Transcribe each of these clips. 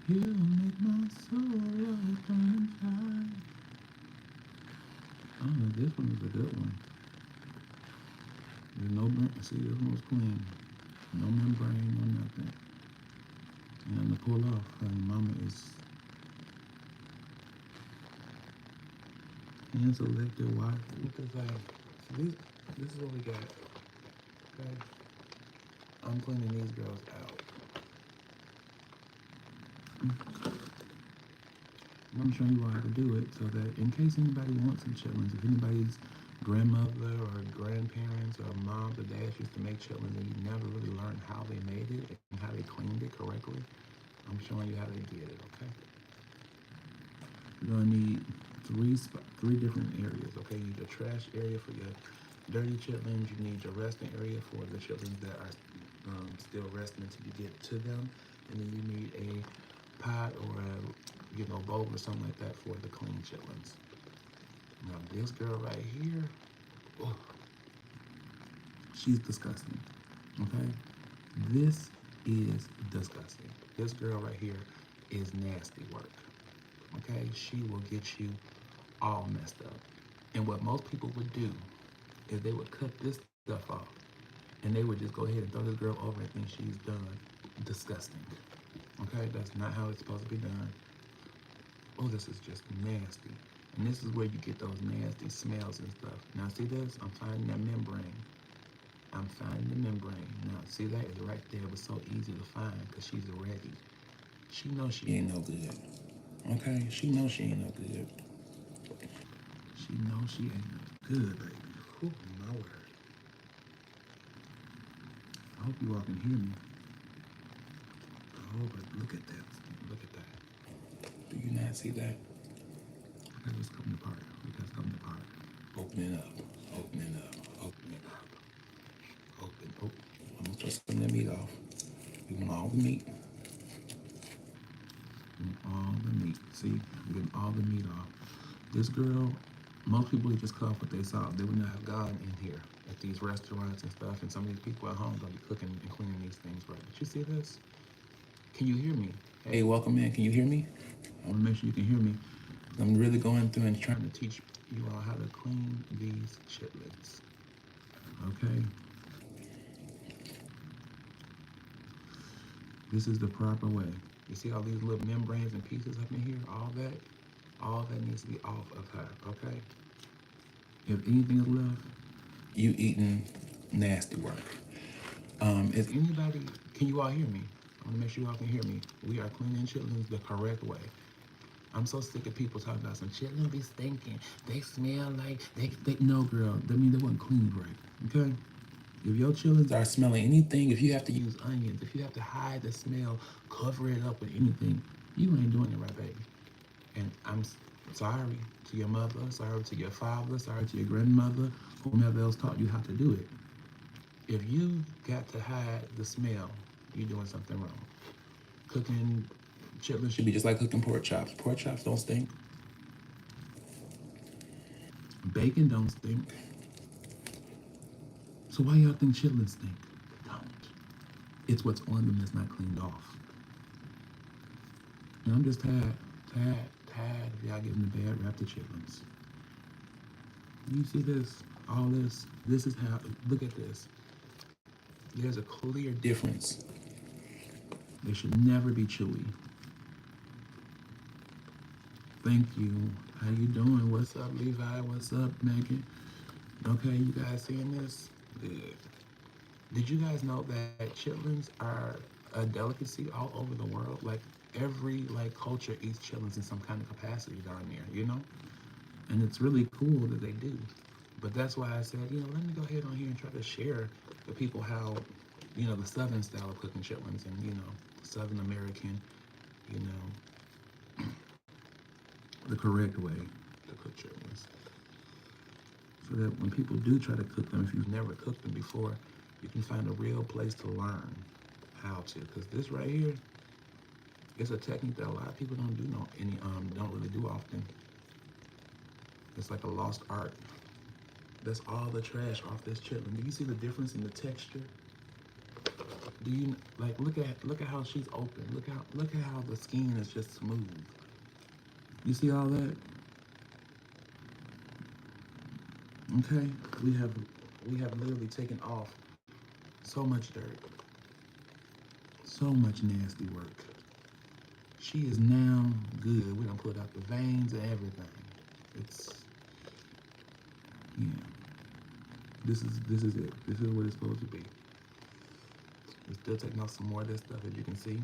You make my soul like burning fire. Oh, this one is a good one. There's no, see, this one was clean. No membrane, no nothing. And to pull off, mama is hand selected wife. Look at that. So this is what we got. Okay. I'm cleaning these girls out. I'm showing you how to do it so that in case anybody wants some chitlins, if anybody's grandmother or grandparents or moms or dads used to make chitlins and you never really learned how they made it and how they cleaned it correctly, I'm showing you how they did it, okay? You're gonna need three different areas, okay? You need a trash area for your dirty chitlins. You need your resting area for the chitlins that are still resting until you get to them. And then you need a pot or a bowl or something like that for the clean chitlins. Now this girl right here, oh, she's disgusting. Okay? This is disgusting. This girl right here is nasty work. Okay? She will get you all messed up. And what most people would do is they would cut this stuff off and they would just go ahead and throw this girl over and think she's done. Disgusting. Okay? That's not how it's supposed to be done. Oh, this is just nasty. And this is where you get those nasty smells and stuff. Now see this? I'm finding that membrane. I'm finding the membrane. Now see that is right there. It was so easy to find because she's ready. She knows she ain't no good. Okay? She knows she ain't no good. She knows she ain't no good, baby. Whew, my word. I hope you all can hear me. Oh, but look at that. Look at that. Do you not see that? Okay, let's come apart. Let's come apart. Open it up. Open it up. Open it up. Open. Oh, I'm gonna throw some of the meat off. We want all the meat. We want all the meat. See, we're getting all the meat off. This girl, most people would just cut off what they saw. They would not have gone in here at these restaurants and stuff. And some of these people at home gonna be cooking and cleaning these things right. Did you see this? Can you hear me? Hey, welcome in. Can you hear me? I want to make sure you can hear me. I'm really going through and trying to teach you all how to clean these chitlins. Okay? This is the proper way. You see all these little membranes and pieces up in here? All that needs to be off of her, okay? If anything is left, you eating nasty work. Is anybody, can you all hear me? I want to make sure you all can hear me. We are cleaning chitlins the correct way. I'm so sick of people talking about some chitlins be stinking. They smell like they no girl. That means they wasn't cleaned right. Okay? If your chitlins are smelling anything, if you have to use onions, if you have to hide the smell, cover it up with anything, you ain't doing it right, baby. And I'm sorry to your mother, sorry to your father, sorry to your grandmother, whomever else taught you how to do it. If you got to hide the smell, you're doing something wrong. Cooking chitlins should be just like cooking pork chops. Pork chops don't stink. Bacon don't stink. So why y'all think chitlins stink? They don't. It's what's on them that's not cleaned off. And I'm just tired of y'all getting the bad rap to chitlins. You see this? All this? This is how, look at this. There's a clear difference. They should never be chewy. Thank you. How you doing? What's up, Levi? What's up, Megan? Okay, you guys seeing this? Good. Did you guys know that chitlins are a delicacy all over the world? Like every culture eats chitlins in some kind of capacity down there, you know? And it's really cool that they do. But that's why I said, let me go ahead on here and try to share with people how, the Southern style of cooking chitlins and, Southern American, you know, the correct way to cook chitlins. So that when people do try to cook them, if you've never cooked them before, you can find a real place to learn how to. Because this right here is a technique that a lot of people don't really do often. It's like a lost art. That's all the trash off this chitlin. Do you see the difference in the texture? Do you like look at how she's open? Look at how the skin is just smooth. You see all that? Okay, we have we have literally taken off so much dirt, so much nasty work. She is now good. We done put out the veins and everything. It's yeah. This is it. This is what it's supposed to be. We're still taking off some more of this stuff, as you can see.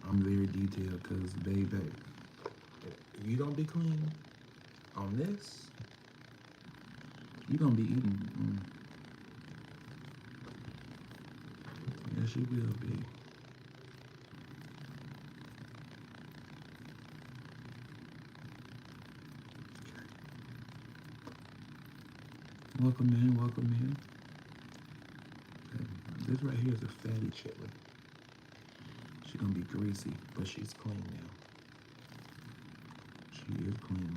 I'm very detailed because, baby, if you don't be clean on this, you're gonna be eating. Yes, you will be. Welcome in, welcome in. Okay. This right here is a fatty chitlin. She's gonna be greasy, but she's clean now. She is clean.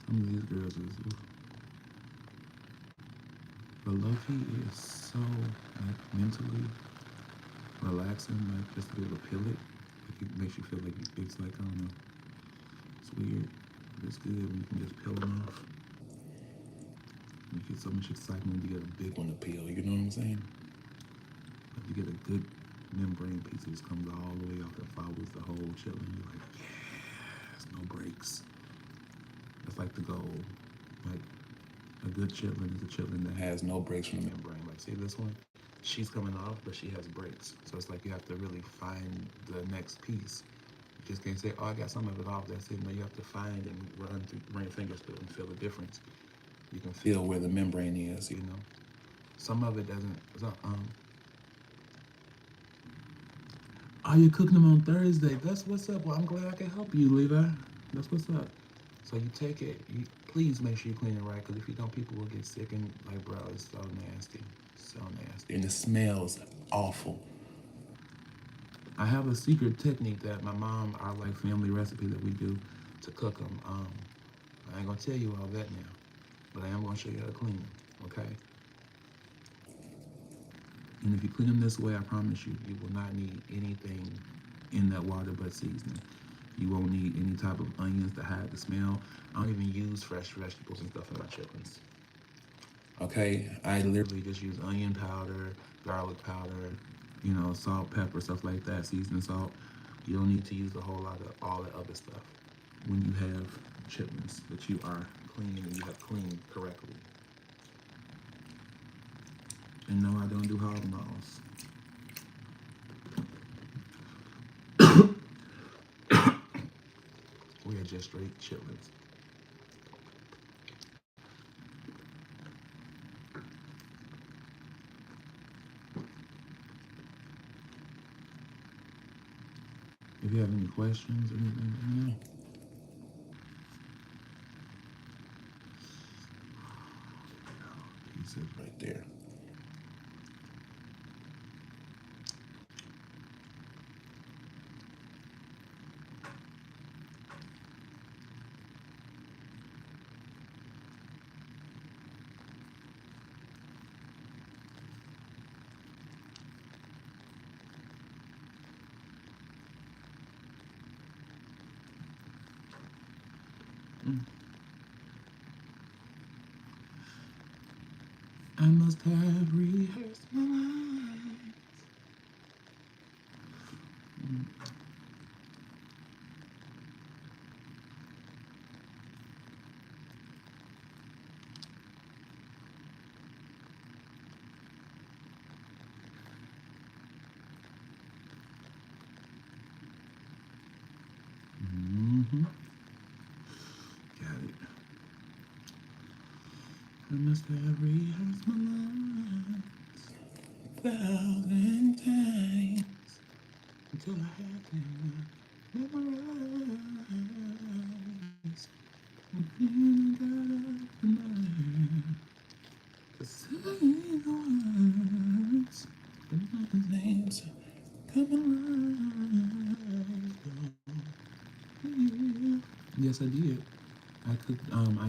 Some of these girls is, but low-key is so like mentally relaxing, like just to be able to peel it. Like it makes you feel like it's like, I don't know, it's weird. But it's good when you can just peel them off. You get so much excitement when you get a big one to peel, you know what I'm saying? Like you get a good membrane piece that just comes all the way off that follows the whole chitlin. You're like, yes, no breaks. That's like the goal. Like a good chitlin is a chitlin that has no breaks from the membrane. Like see this one? She's coming off, but she has breaks. So it's like you have to really find the next piece. You just can't say, oh, I got some of it off, that's it. No, you have to find and run your fingers through it and feel the difference. You can feel where the membrane is, you know. Some of it doesn't. Oh, you're cooking them on Thursday. That's what's up. Well, I'm glad I can help you, Levi. That's what's up. So you take it. Please make sure you clean it right, because if you don't, people will get sick and like, bro, it's so nasty, so nasty, and it smells awful. I have a secret technique that my mom, our like family recipe that we do to cook them. I ain't gonna tell you all that now, but I am gonna show you how to clean them. Okay. And if you clean them this way, I promise you, you will not need anything in that water but seasoning. You won't need any type of onions to hide the smell. I don't even use fresh vegetables and stuff in my chitlins. Okay, I literally just use onion powder, garlic powder, you know, salt, pepper, stuff like that, seasoning salt. You don't need to use a whole lot of all that other stuff when you have chitlins that you are cleaning and you have cleaned correctly. And no, I don't do hog maws. We are just straight chitlins. If you have any questions or anything, you know, pieces right there. Mm. I must have rehearsed my lines. Mm. Mm-hmm. Got it. I must have rehearsed my lines 1,000 times until I had them memorized. And then I got up tonight to say the words, but nothing's names coming right. Yes, I did. I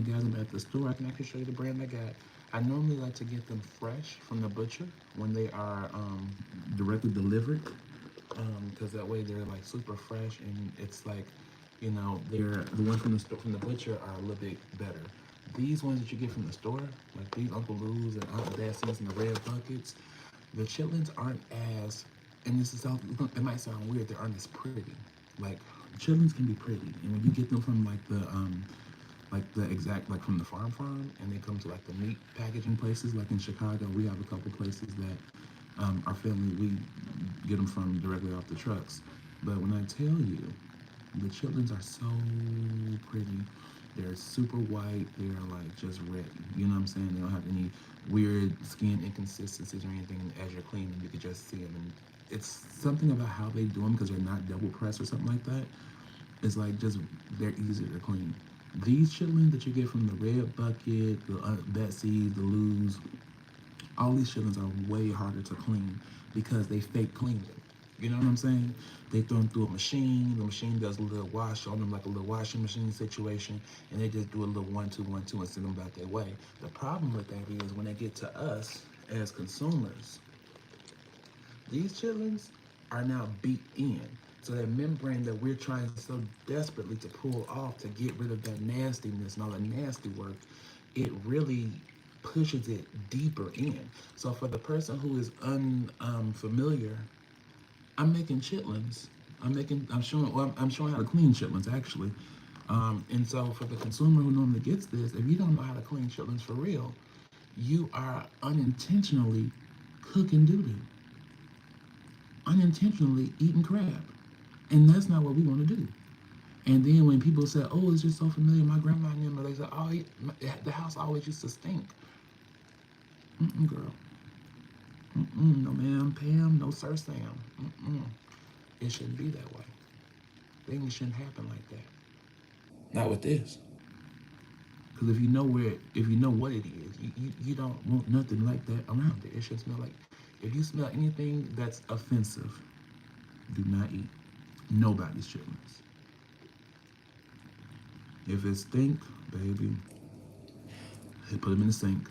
got them at the store. I can actually show you the brand I got. I normally like to get them fresh from the butcher when they are directly delivered, because that way they're like super fresh and it's like, they're the ones from the store from the butcher are a little bit better. These ones that you get from the store, like these Uncle Lou's and Aunt Bessie's and the red buckets, the chitlins aren't as, and this is how it might sound weird, they aren't as pretty. Like chitlins can be pretty, and when you get them from like the exact like from the farm and they come to like the meat packaging places like in Chicago, we have a couple places that our family, we get them from directly off the trucks. But when I tell you, the chitlins are so pretty. They're super white. They're like just ready. You know what I'm saying? They don't have any weird skin inconsistencies or anything. As you're cleaning, you can just see them. And it's something about how they do them because they're not double pressed or something like that. It's like just they're easier to clean. These chitlins that you get from the Red Bucket, the Betsy's, the Lou's, all these chitlins are way harder to clean because they fake clean them. You know what I'm saying? They throw them through a machine. The machine does a little wash on them, like a little washing machine situation, and they just do a little 1, 2, 1, 2 and send them back their way. The problem with that is when they get to us as consumers, these chitlins are now beat in. So that membrane that we're trying so desperately to pull off to get rid of that nastiness and all the nasty work, it really pushes it deeper in. So for the person who is unfamiliar, I'm making chitlins. I'm showing how to clean chitlins actually. And so for the consumer who normally gets this, if you don't know how to clean chitlins for real, you are unintentionally cooking doo doo, unintentionally eating crap, and that's not what we want to do. And then when people say, "Oh, it's just so familiar," my grandma and them, they say, "Oh, the house always used to stink." Girl. No, ma'am, Pam. No, sir, Sam. It shouldn't be that way. Things shouldn't happen like that. Not with this. Because if you know what it is, you don't want nothing like that around it. It should smell like, if you smell anything that's offensive, do not eat. Nobody's chitlins. If it stink, baby, they put them in the sink.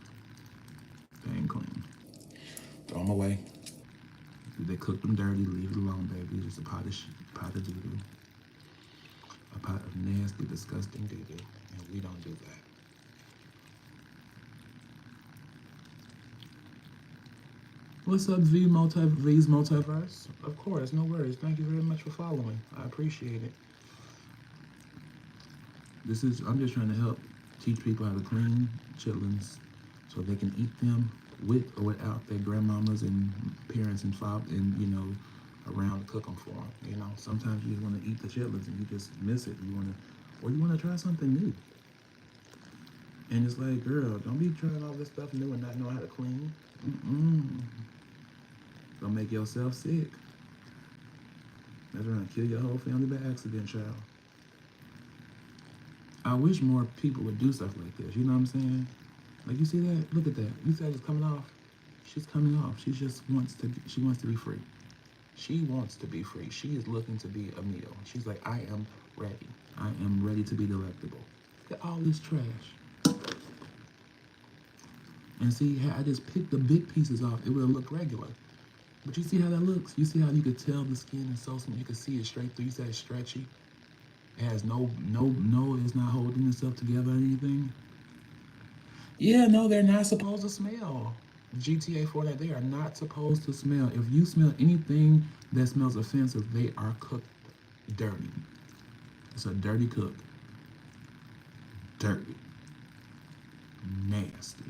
They ain't clean. Throw them away. If they cook them dirty, leave it alone, baby. It's just pot of doo-doo. A pot of nasty, disgusting doo-doo. And we don't do that. What's up, V's Multiverse? Of course, no worries. Thank you very much for following. I appreciate it. I'm just trying to help teach people how to clean chitlins so they can eat them with or without their grandmamas and parents and father and, around to cook them for them. Sometimes you just want to eat the chitlins and you just miss it. Or you want to try something new. And it's like, girl, don't be trying all this stuff new and not know how to clean. Don't make yourself sick. That's gonna kill your whole family by accident, child. I wish more people would do stuff like this. You know what I'm saying? Like, you see that? Look at that. You said it's coming off. She's coming off. She just wants to. She wants to be free. She wants to be free. She is looking to be a meal. She's like, I am ready. I am ready to be delectable. Look at all this trash. And see how I just picked the big pieces off. It would look regular. But you see how that looks? You see how you could tell the skin is so smooth? You can see it straight through. You said it's stretchy. It has no, it's not holding itself together or anything. Yeah, no, they're not supposed to smell. GTA for that, they are not supposed to smell. If you smell anything that smells offensive, they are cooked dirty. It's a dirty cook. Dirty. Nasty.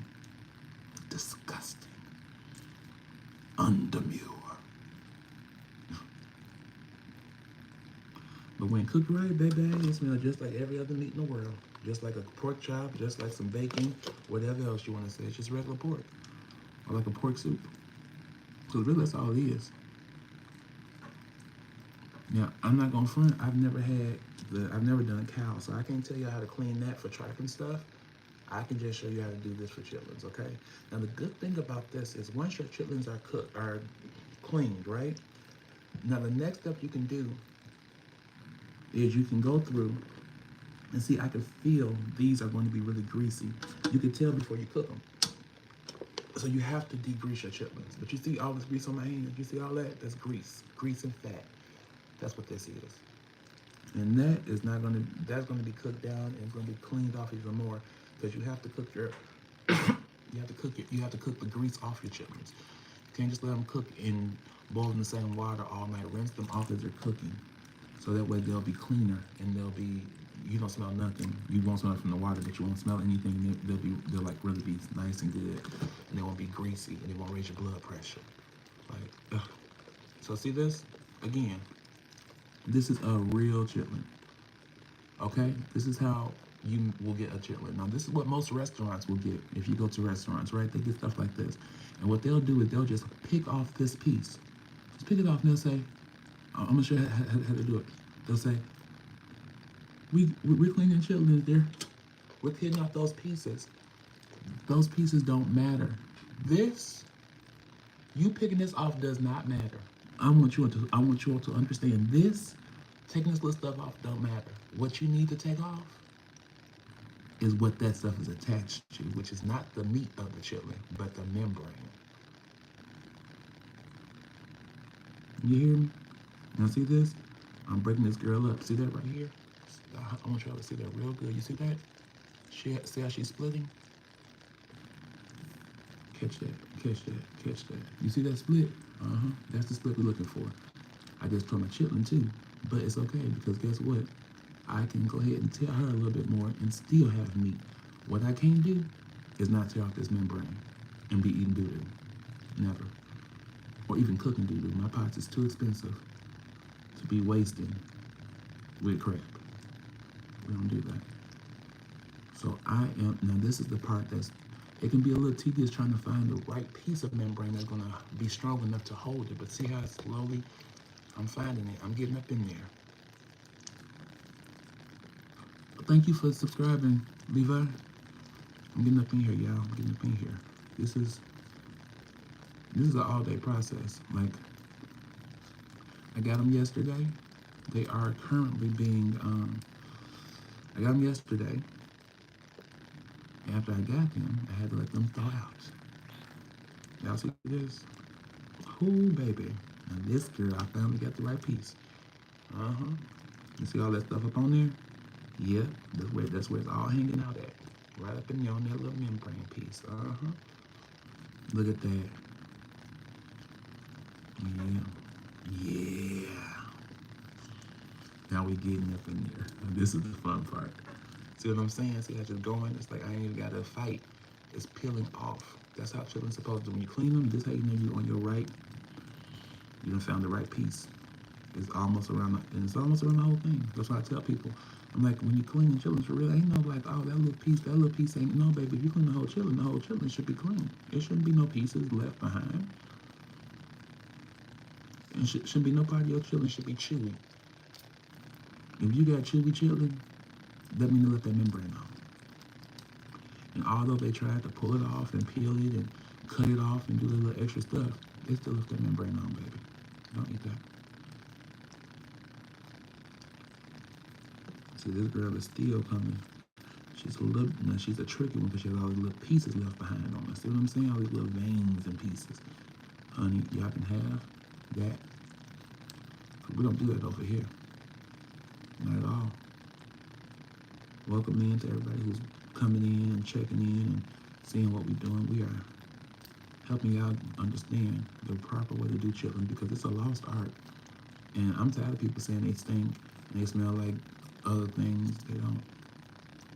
Disgusting. Undemure. But when cooked right, baby, it smells just like every other meat in the world. just like a pork chop, just like some bacon, whatever else you want to say. It's just regular pork, or like a pork soup. So really, that's all it is. Now, I'm not gonna front. I've never done cow, so I can't tell you how to clean that for tracking stuff. I can just show you how to do this for chitlins, okay? Now, the good thing about this is once your chitlins are cleaned, right? Now, the next step you can do is you can go through and see. I can feel these are going to be really greasy. You can tell before you cook them. So you have to degrease your chitlins. But you see all this grease on my hands? You see all that? That's grease and fat. That's what this is. And that's gonna be cooked down and it's gonna be cleaned off even more because you have to cook you have to cook the grease off your chitlins. You can't just let them cook in boiling the same water all night. Rinse them off as they're cooking. So that way they'll be cleaner and you don't smell nothing. You won't smell it from the water, but you won't smell anything. They'll like really be nice and good, and they won't be greasy, and they won't raise your blood pressure. Like, ugh. So see this again. This is a real chitlin. Okay, this is how you will get a chitlin. Now, this is what most restaurants will get if you go to restaurants, right? They get stuff like this, and what they'll do is they'll just pick off this piece. Just pick it off, and they'll say, "I'm gonna show you how to do it." They'll say, we're cleaning chitlins there. We're picking off those pieces. Those pieces don't matter. You picking this off does not matter. I want you all to understand this. Taking this little stuff off don't matter. What you need to take off is what that stuff is attached to, which is not the meat of the chitlin, but the membrane. You hear me? Now see this? I'm breaking this girl up. See that right here? I want y'all to see that real good. You see that? See how she's splitting? Catch that, catch that, catch that. You see that split? That's the split we're looking for. I just told my chitlin too, but it's okay because guess what? I can go ahead and tear her a little bit more and still have meat. What I can't do is not tear off this membrane and be eating doo-doo. Never. Or even cooking doo-doo. My pots is too expensive to be wasting with crap. We don't do that. So now this is the part it can be a little tedious trying to find the right piece of membrane that's gonna be strong enough to hold it, but see how slowly I'm finding it. I'm getting up in there. Thank you for subscribing, Levi. I'm getting up in here, y'all. I'm getting up in here. This is an all-day process. Like, I got them yesterday. They are currently being, I got them yesterday. After I got them, I had to let them thaw out. Y'all see this? Ooh, baby. And this girl, I finally got the right piece. You see all that stuff up on there? Yep, that's where it's all hanging out at. Right up in there on that little membrane piece. Look at that. Yeah. Now we getting up in there. And this is the fun part. See what I'm saying? See how it's just going? It's like I ain't even got to fight. It's peeling off. That's how chitlin's supposed to do. When you clean them, this how you know you're on your right. You done found the right piece. It's almost around the whole thing. That's why I tell people. I'm like, when you clean the chitlins for real, ain't no like, oh, that little piece ain't, no, baby, if you clean the whole chitlin should be clean. There shouldn't be no pieces left behind. And shouldn't be no part of your chitlin should be chewy. If you got chewy chitlin, that means they left that membrane off. And although they tried to pull it off and peel it and cut it off and do a little extra stuff, they still left that membrane on, baby. Don't eat that. See, this girl is still coming. She's a tricky one because she has all these little pieces left behind on her. See what I'm saying? All these little veins and pieces. Honey, y'all can have that. We don't do that over here. Not at all. Welcome in to everybody who's coming in and checking in and seeing what we're doing. We are helping y'all understand the proper way to do chitlin because it's a lost art. And I'm tired of people saying they stink and they smell like other things. They don't.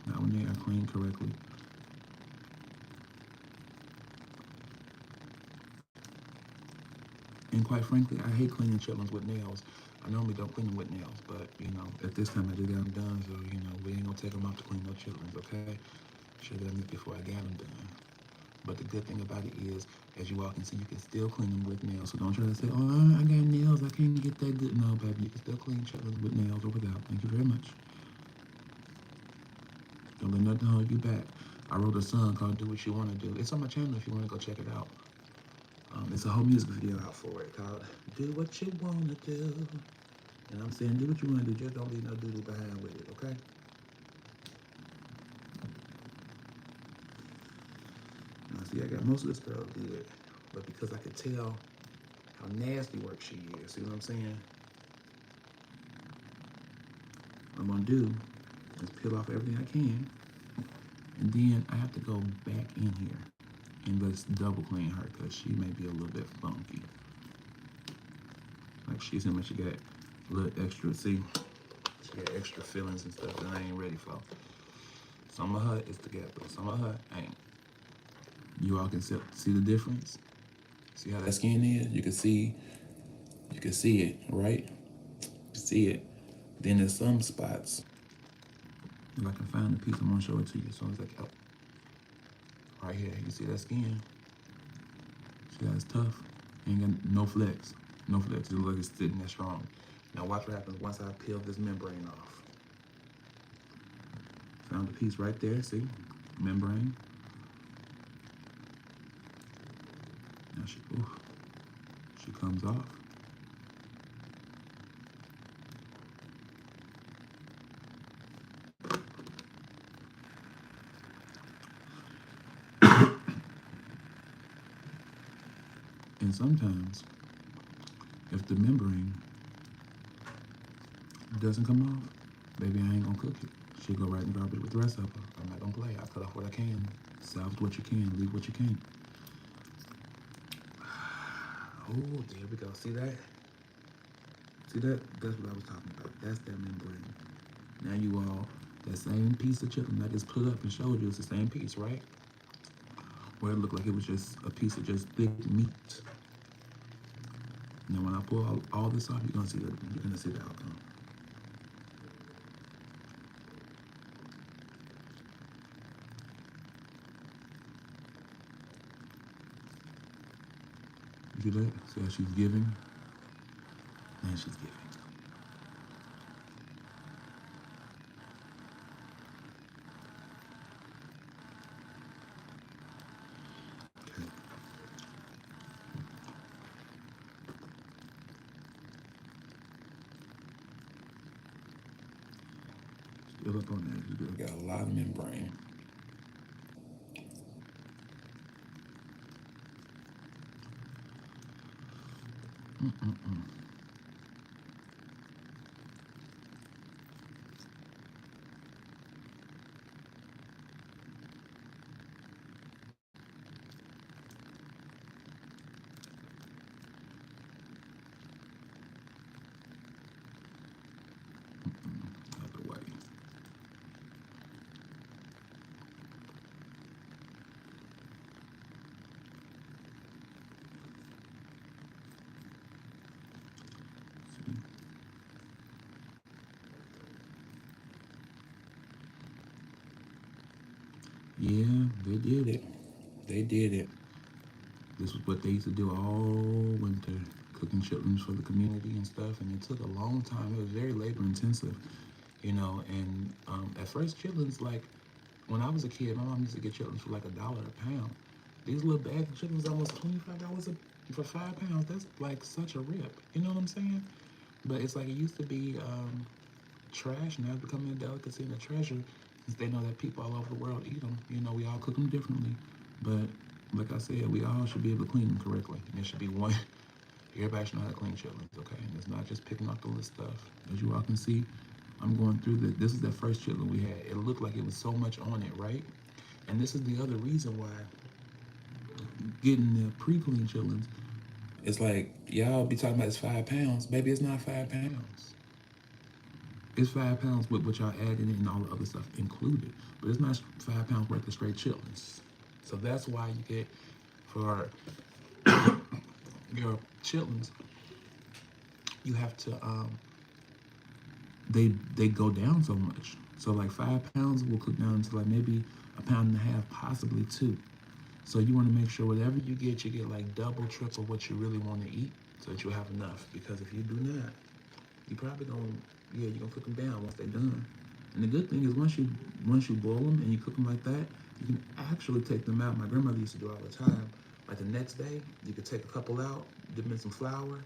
Not when they are cleaned correctly. And quite frankly, I hate cleaning chitlins with nails. I normally don't clean them with nails, but you know, at this time I did get them done, so you know, we ain't gonna take them out to clean no chitlins, okay? Should have done it before I got them done. But the good thing about it is, as you all can see, you can still clean them with nails. So don't try to say, oh, I got nails, I can't get that good. No, baby, you can still clean chitlins with nails or without. Thank you very much. Don't let nothing hold you back. I wrote a song called Do What You Want to Do. It's on my channel if you want to go check it out. It's a whole music video out for it called Do What You Want to Do. And I'm saying do what you want to do, just don't leave no doodle behind with it, okay? Now see, I got most of this girl good, but because I could tell how nasty work she is, see what I'm saying? What I'm gonna do is peel off everything I can, and then I have to go back in here and let's double clean her because she may be a little bit funky. Like she seems like she got a little extra, see? She got extra feelings and stuff that I ain't ready for. Some of her is together, some of her ain't. You all can see the difference? See how that skin is? You can see it, right? You see it. Then there's some spots. If I can find the piece, I'm gonna show it to you as soon as I can. Right here, you see that skin? See how it's tough? Ain't got no flex. No flex, it looks like it's sitting there strong. Now watch what happens once I peel this membrane off. Found the piece right there, see? Membrane. Now she comes off. And sometimes, if the membrane doesn't come off, baby, I ain't gonna cook it. She'll go right in the garbage with the rest of her. I'm not gonna play. I cut off what I can, salvage what you can, leave what you can't. Oh, there we go. See that? See that? That's what I was talking about. That's that membrane. Now you all, that same piece of chicken I just put up and showed you, it's the same piece, right? Where it looked like it was just a piece of just thick meat. Now when I pull all this off, you're gonna see the outcome. You see that? See how she's giving? And she's giving. Okay. Still up on that. You got a lot of membrane. Other way. See? Yeah, they did it. They did it. This was what they used to do all winter, cooking chitlins for the community and stuff. And it took a long time. It was very labor intensive, you know. And at first, chitlins, like when I was a kid, my mom used to get chitlins for like $1 a pound. These little bags of chitlins almost $25 for 5 pounds. That's like such a rip. You know what I'm saying? But it's like it used to be trash, now it's becoming a delicacy and a treasure. Since they know that people all over the world eat them. You know, we all cook them differently. But like I said, we all should be able to clean them correctly. And there should be one, everybody should know how to clean chitlins, okay? And it's not just picking off the little stuff. As you all can see, I'm going through this is the first chitlin we had. It looked like it was so much on it, right? And this is the other reason why getting the pre-clean chitlins, it's like, y'all be talking about it's 5 pounds. Baby, it's not 5 pounds. It's 5 pounds with what y'all added in and all the other stuff included. But it's not 5 pounds worth of straight chitlins. So that's why you get, for your chitlins, you have to they go down so much. So like 5 pounds will cook down to like maybe a pound and a half, possibly two. So you want to make sure whatever you get like double, triple what you really want to eat, so that you have enough. Because if you do not, you probably gonna you're gonna cook them down once they're done. And the good thing is once you boil them and you cook them like that, you can actually take them out. My grandmother used to do it all the time. Like the next day, you could take a couple out, dip them in some flour,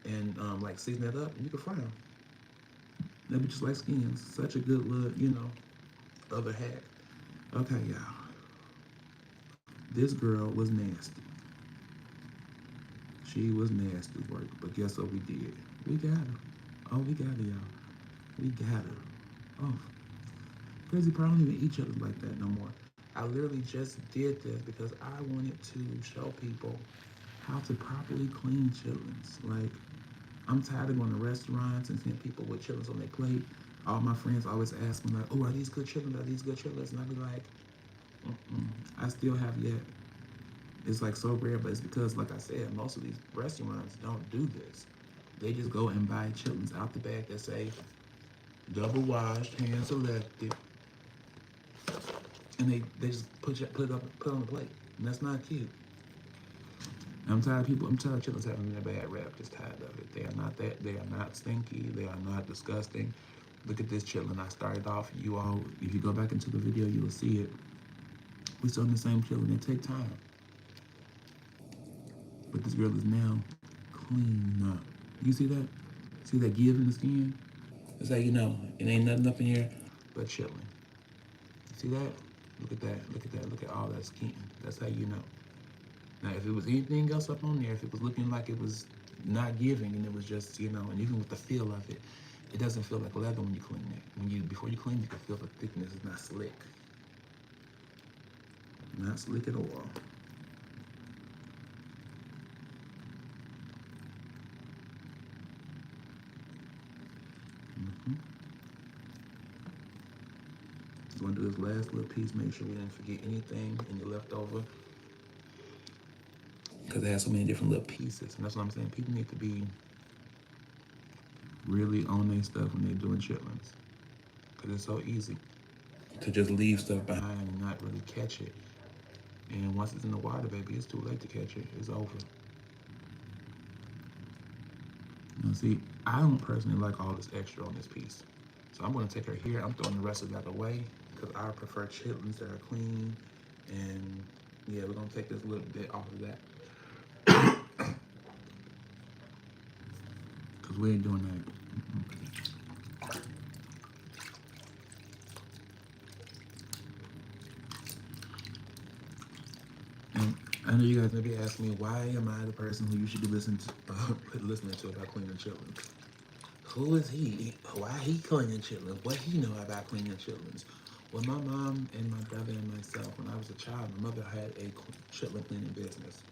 and like season that up, and you can fry them. That'd be just like skins. Such a good little, other hack. Okay, y'all. This girl was nasty. She was nasty work. But guess what we did? We got her. Oh, we got her, y'all. We got her. Oh, crazy part, I don't even eat chitlins like that no more. I literally just did this because I wanted to show people how to properly clean chitlins. Like, I'm tired of going to restaurants and seeing people with chitlins on their plate. All my friends always ask me like, "Oh, are these good chitlins? Are these good chitlins?" And I be like, mm-mm, I still have yet. It's like so rare, but it's because, like I said, most of these restaurants don't do this. They just go and buy chitlins out the bag that say double washed, hand selected, and they just put on the plate. And that's not cute. I'm tired of people. I'm tired of chitlins having a bad rap. Just tired of it. They are not that. They are not stinky. They are not disgusting. Look at this chitlin. I started off. You all, if you go back into the video, you will see it. We still in the same chitlin. It take time, but this girl is now clean up. You see that? See that give in the skin? That's how you know it ain't nothing up in here but chitlin. See that? Look at that. Look at that. Look at all that skin. That's how you know. Now, if it was anything else up on there, if it was looking like it was not giving and it was just, and even with the feel of it, it doesn't feel like leather when you clean it. Before you clean, you can feel the thickness. It's not slick. Not slick at all. Mm-hmm. So I'm gonna do this last little piece. Make sure we didn't forget anything in your leftover, because it has so many different little pieces. And that's what I'm saying. People need to be really on their stuff when they're doing chitlins, because it's so easy to just leave stuff behind and not really catch it. And once it's in the water, baby, it's too late to catch it. It's over. Now, see, I don't personally like all this extra on this piece. So I'm going to take her here. I'm throwing the rest of that away because I prefer chitlins that are clean. And yeah, we're going to take this little bit off of that because we ain't doing that. And I know you guys may be asking me, why am I the person who you should be listening to about cleaning chitlins? Who is he? Why he cleaning chitlins? What he know about cleaning chitlins? Well, my mom and my brother and myself, when I was a child, my mother had a chitlin cleaning business.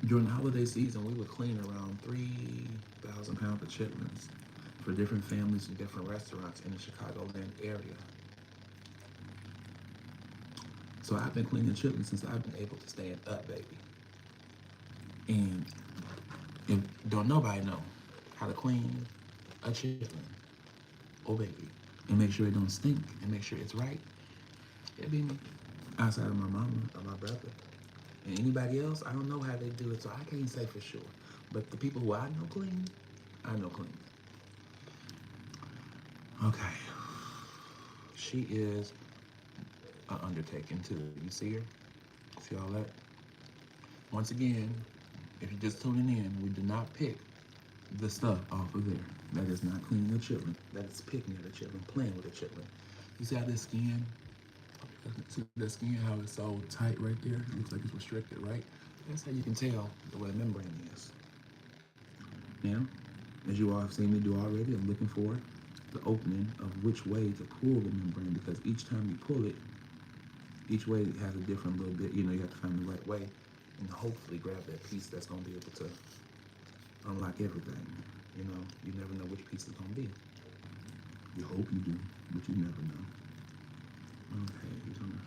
During the holiday season, we would clean around 3,000 pounds of chitlins for different families and different restaurants in the Chicagoland area. So I've been cleaning chitlins since I've been able to stand up, baby. And if don't nobody know how to clean a chitlin, oh baby, and make sure it don't stink and make sure it's right, it'd be me. Outside of my mama or my brother. And anybody else, I don't know how they do it, so I can't say for sure. But the people who I know clean, I know clean. Okay. She is an undertaking too. You see her? See all that? Once again, if you're just tuning in, we do not pick the stuff off of there. That is not cleaning a chitlin. That is picking at a chitlin, playing with a chitlin. You see how this skin? See the skin, how it's so tight right there? It looks like it's restricted, right? That's how you can tell what a membrane is. Now, as you all have seen me do already, I'm looking for the opening of which way to pull the membrane, because each time you pull it, each way has a different little bit. You have to find the right way and hopefully grab that piece that's going to be able to unlock everything. You never know which piece it's going to be. You hope you do, but you never know. Okay, you're gonna.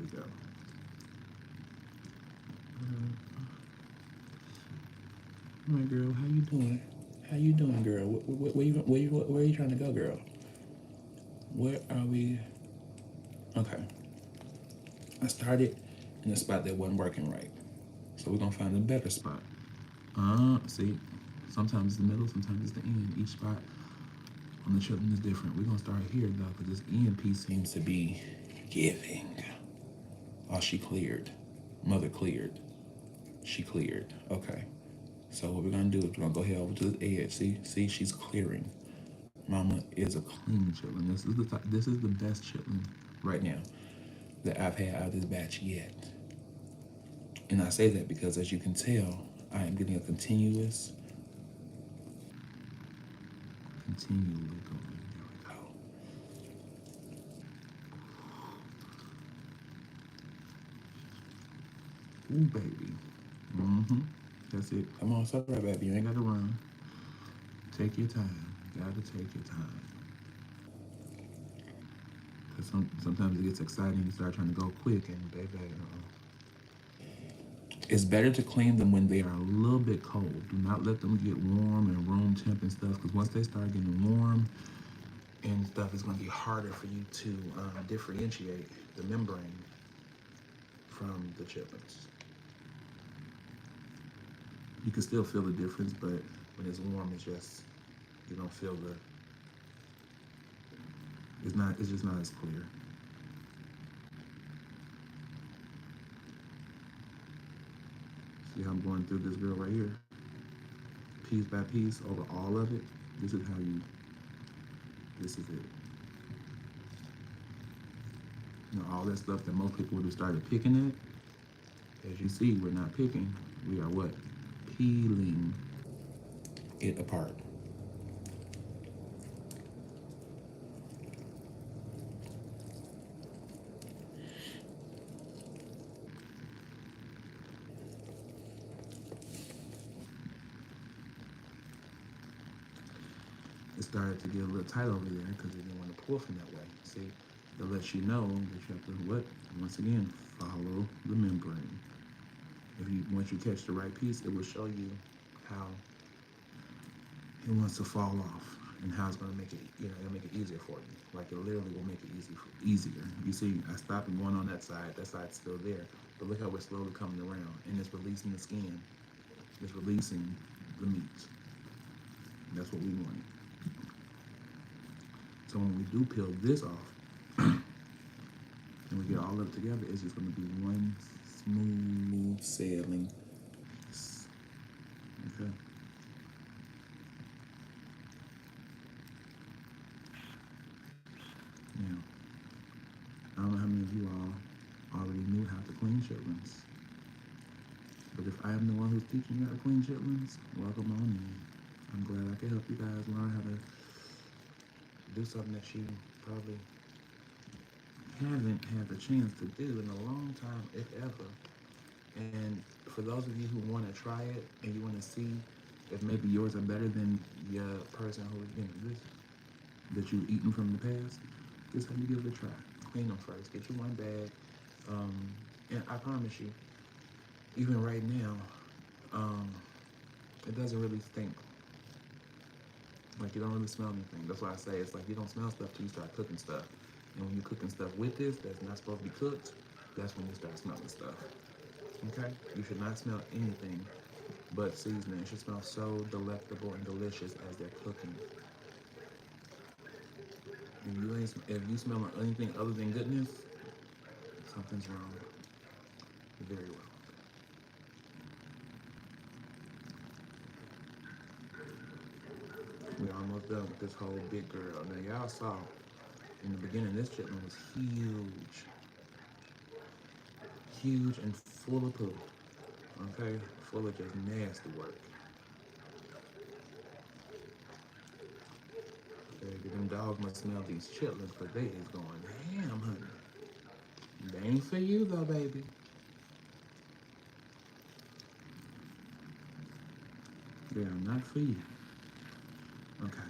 we go. All right, girl. How you doing? How you doing, girl? Where you trying to go, girl? Where are we? Okay. I started in a spot that wasn't working right, so we're gonna find a better spot. See, sometimes it's the middle, sometimes it's the end. Each spot on the chitlin is different. We're gonna start here though, because this end piece seems to be giving. Oh, she cleared. Mother cleared. She cleared. Okay. So what we're gonna do is we're gonna go ahead over to the edge. See, she's clearing. Mama is a clean chitlin. This is the best chitlin right now that I've had out of this batch yet. And I say that because, as you can tell, I am getting a continually going. There we go. Ooh, baby. Mm-hmm. That's it. Come on, sorry, baby. You ain't got to run. Take your time. Gotta take your time. Because sometimes it gets exciting. You start trying to go quick, and baby, it's better to clean them when they are a little bit cold. Do not let them get warm and room temp and stuff, because once they start getting warm and stuff, it's going to be harder for you to differentiate the membrane from the chitlins. You can still feel the difference, but when it's warm, it's just, you don't feel the, it's just not as clear. See how I'm going through this girl right here? Piece by piece over all of it. This is this is it. You know, all that stuff that most people would have started picking at, as you see, we're not picking. We are what? Peeling it apart. It started to get a little tight over there because it didn't want to pull from that way. See, it lets you know that you have to what? Once again, follow the membrane. Once you catch the right piece, it will show you how it wants to fall off and how it's going to make it, it'll make it easier for you. Like it literally will make it easier. You see, I stopped and going on that side. That side's still there. But look how we're slowly coming around and it's releasing the skin. It's releasing the meat. That's what we want. So when we do peel this off and we get all of it together, it's just going to be one smooth sailing. Okay. Now, I don't know how many of you all already knew how to clean chitlins, but if I am the one who's teaching you how to clean chitlins, welcome on in. I'm glad I can help you guys learn how to do something that you probably haven't had the chance to do in a long time, if ever. And for those of you who want to try it and you want to see if maybe yours are better than your person who that you've eaten from the past, this is how you give it a try. Clean them first. Get you one bag. And I promise you, even right now, it doesn't really stink. Like you don't really smell anything. That's why I say it's like you don't smell stuff till you start cooking stuff. And when you're cooking stuff with this that's not supposed to be cooked, that's when you start smelling stuff. Okay? You should not smell anything but seasoning. It should smell so delectable and delicious as they're cooking. If you smell anything other than goodness, something's wrong. Very wrong. We're almost done with this whole big girl. Now y'all saw in the beginning this chitlin was huge. Huge and full of poo. Okay? Full of just nasty work. Baby, them dogs must smell these chitlins, but they is going ham, honey. They ain't for you though, baby. They are not for you. Okay.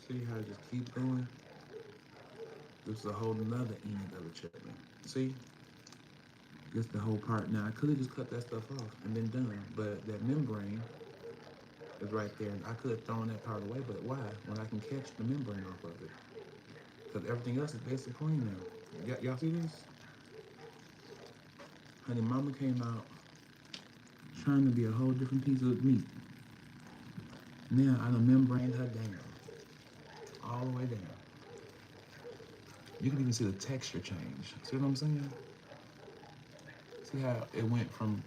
See how it just keeps going? This is a whole nother end of the chitlin. See? This the whole part. Now I could have just cut that stuff off and been done, but that membrane is right there. And I could have thrown that part away, but why? When I can catch the membrane off of it. Because everything else is basically clean now. Y'all see this? Honey, mama came out trying to be a whole different piece of meat. Now I done membraned her down. All the way down. You can even see the texture change. See what I'm saying? See how it went from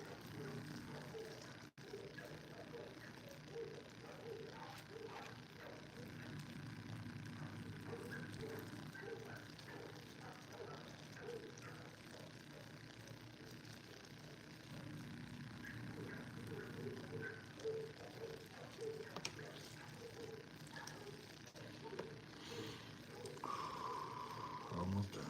almost done.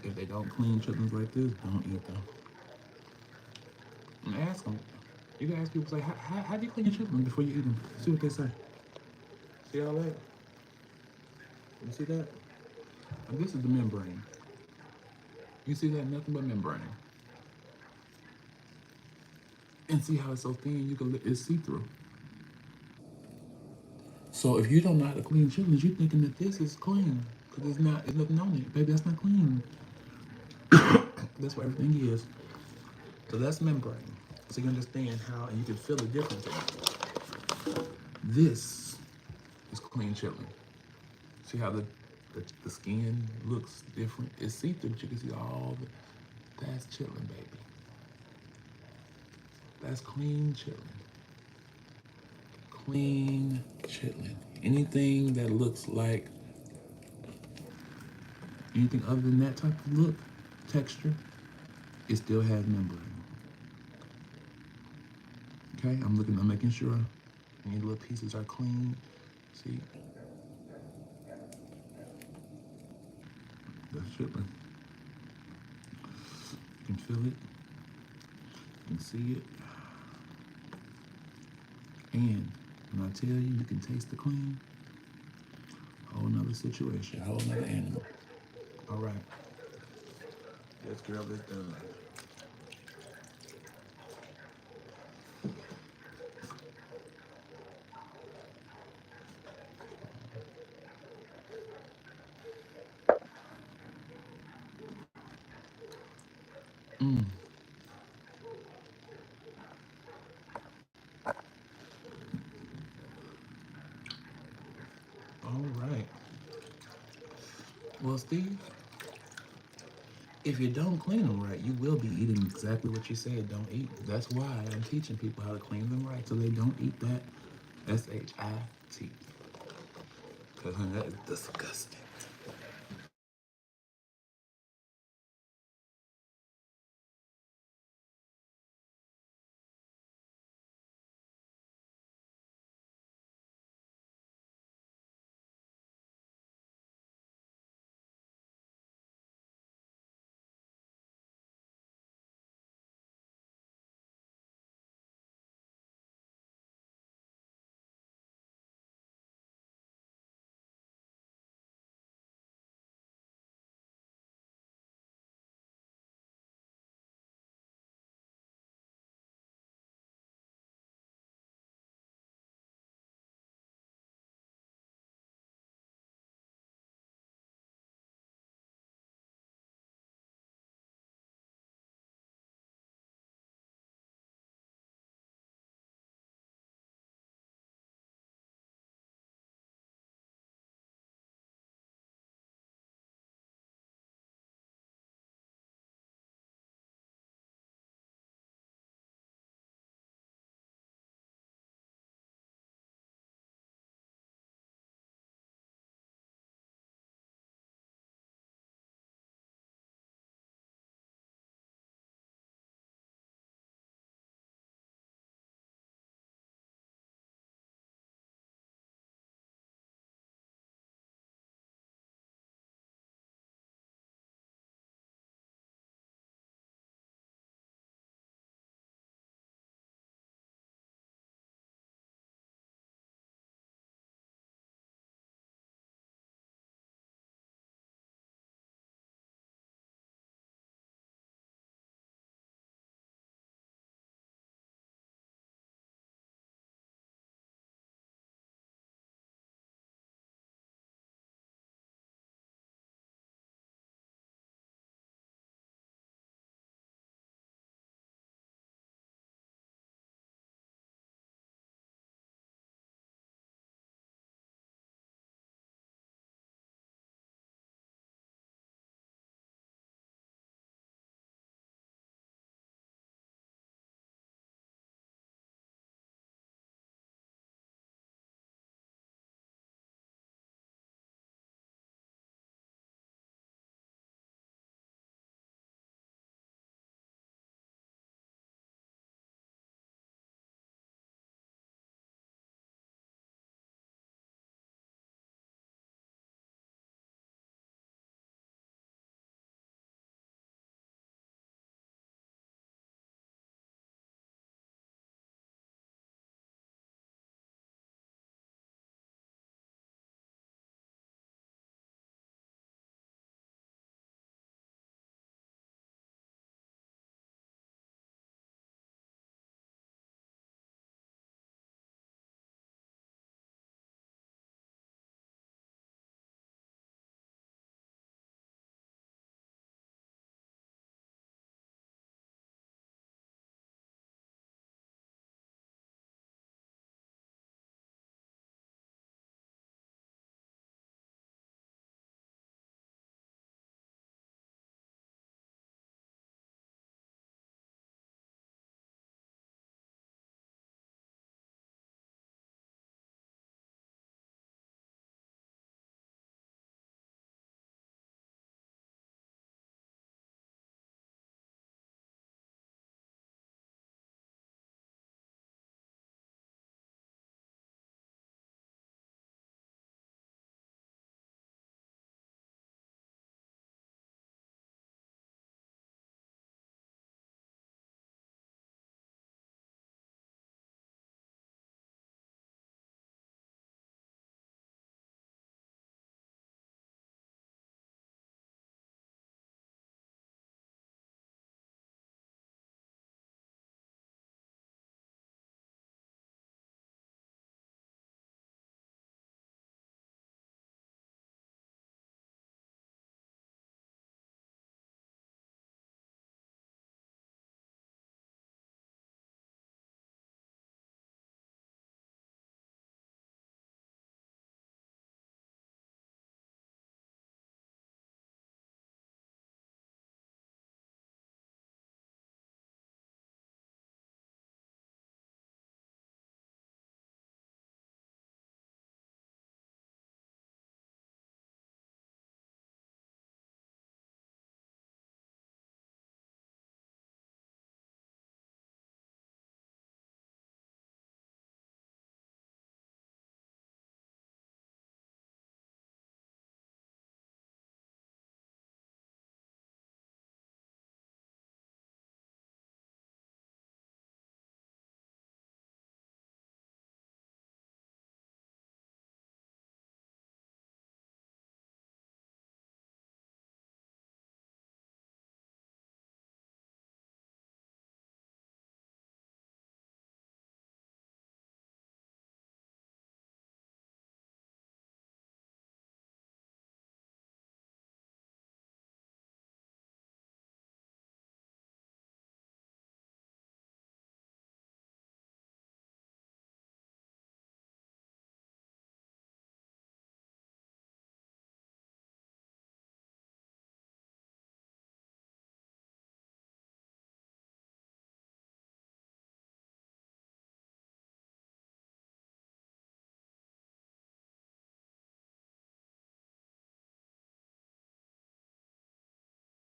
If they don't clean chitlins like this, don't eat them. And ask them. You can ask people, say, how do you clean your chitlins before you eat them? See what they say. See all that? You see that? And this is the membrane. You see that? Nothing but membrane. And see how it's so thin, it's see-through. So if you don't know how to clean chitlins, you're thinking that this is clean. Because it's not, there's nothing on it. Baby, that's not clean. That's what everything is. So that's membrane. So you understand how, and you can feel the difference. This is clean chitlin. See how the skin looks different? It's see-through, but you can see all the, that's chitlin, baby. That's clean chitlin. Clean chitlin. Anything that looks like anything other than that type of look, texture, it still has membrane. Okay, I'm making sure any little pieces are clean. See? That's chitlin. You can feel it. You can see it. And when I tell you, you can taste the clean, whole nother situation, whole nother animal. All right. This girl is done. Mm. All right. Well, Steve, if you don't clean them right, you will be eating exactly what you said don't eat. That's why I'm teaching people how to clean them right so they don't eat that S-H-I-T. Because, honey, that is disgusting.